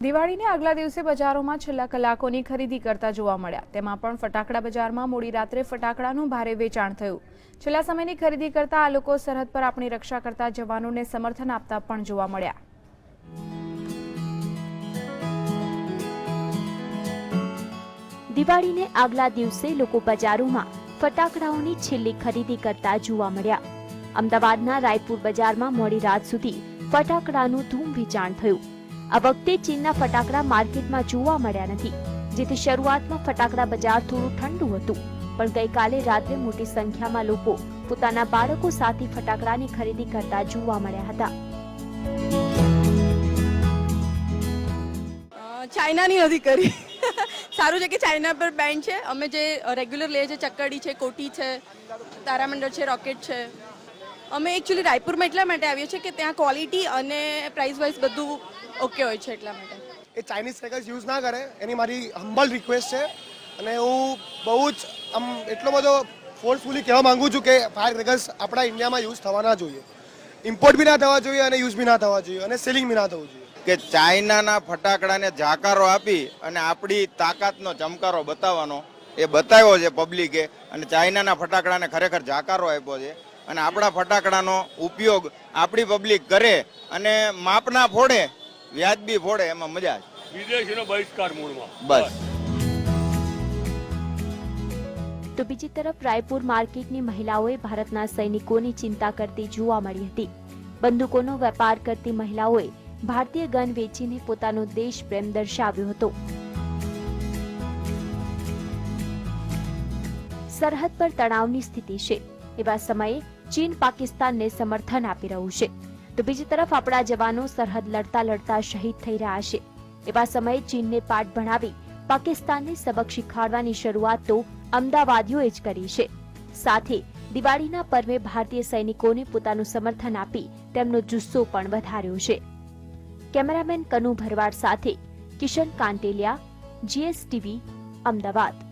દિવાળીને આગલા દિવસે બજારોમાં છેલ્લા કલાકોની ખરીદી કરતા જોવા મળ્યા. તેમાં પણ ફટાકડા બજારમાં મોડી રાત્રે ફટાકડાનું ભારે વેચાણ થયું. છેલ્લા સમયની ખરીદી કરતા આ લોકો સરહદ પર આપણી રક્ષા કરતા જવાનોને સમર્થન આપતા પણ જોવા મળ્યા. દિવાળીને આગલા દિવસે લોકો બજારોમાં ફટાકડાઓની છેલ્લી ખરીદી કરતા જોવા મળ્યા. અમદાવાદના રાયપુર બજારમાં મોડી રાત સુધી ફટાકડાનું ધૂમ વેચાણ થયું. આ વખતે ચીનના ફટાકડા માર્કેટમાં જોવા મળ્યા નથી, જેથી શરૂઆતમાં ફટાકડા બજાર થોડું ઠંડુ હતું. પણ ગઈકાલે રાત્રે મોટી સંખ્યામાં લોકો પોતાના બાળકો સાથે ફટાકડાની ખરીદી કરતા જોવા મળ્યા હતા. ચાઇનાની નથી કરી. સારું છે કે ચાઇના પર બેન છે. અમે જે રેગ્યુલર લઈએ છીએ, ચક્કડી છે, કોટી છે, તારામંડળ છે, રોકેટ છે. અમે એકચ્યુઅલી રાયપુરમાં એટલા માટે આવીએ છીએ કે ત્યાં ક્વોલિટી અને પ્રાઇસ વાઇઝ બધું ઓકે હોય છે, એટલા માટે. એ ચાઇનીઝ ક્રેકર્સ યુઝ ના કરે એની મારી હમ્બલ રિક્વેસ્ટ છે. અને હું બહુ જ એટલો બધો ફોર્સફુલી કહેવા માંગુ છું કે ફાયર ક્રેકર્સ આપણા ઇન્ડિયામાં યુઝ થવા ના જોઈએ. ઇમ્પોર્ટ બી ના થવા જોઈએ અને યુઝ બી ના થવા જોઈએ અને સેલિંગ બી ના થવું જોઈએ. કે ચાઇનાના ફટાકડાને જાકારો આપી અને આપણી તાકાતનો ચમકારો બતાવવાનો એ બતાવ્યો છે પબ્લિકે. અને ચાઇનાના ફટાકડાને ખરેખર જાકારો આપ્યો છે. અને આપણા ફટાકડાનો ઉપયોગ આપણી પબ્લિક કરે અને માપના ફોડે, વ્યાજબી ફોડે, એમાં મજા છે. વિદેશીનો બહિષ્કાર મૂળમાં બસ. તો બીજી તરફ રાયપુર માર્કેટની મહિલાઓએ ભારતના સૈનિકોની ચિંતા કરતી જોવા મળી હતી. બંદૂકોનો વેપાર કરતી મહિલાઓએ ભારતીય ગન વેચીને પોતાનો દેશ પ્રેમ દર્શાવ્યો હતો. સરહદ પર તણાવની સ્થિતિ છે. એવા સમયે ચીન પાકિસ્તાનને સમર્થન આપી રહ્યું છે, તો બીજી તરફ આપણા જવાનો સરહદ લડતા લડતા શહીદ થઈ રહ્યા છે. એવા સમયે ચીનને પાઠ ભણાવી પાકિસ્તાનને સબક શીખવાડવાની શરૂઆત તો અમદાવાદીઓએ જ કરી છે. સાથે દિવાળીના પર્વે ભારતીય સૈનિકોને પોતાનું સમર્થન આપી તેમનો જુસ્સો પણ વધાર્યો છે. કેમેરામેન કનુ ભરવાડ સાથે કિશન કાંટેલિયા, GSTV, અમદાવાદ.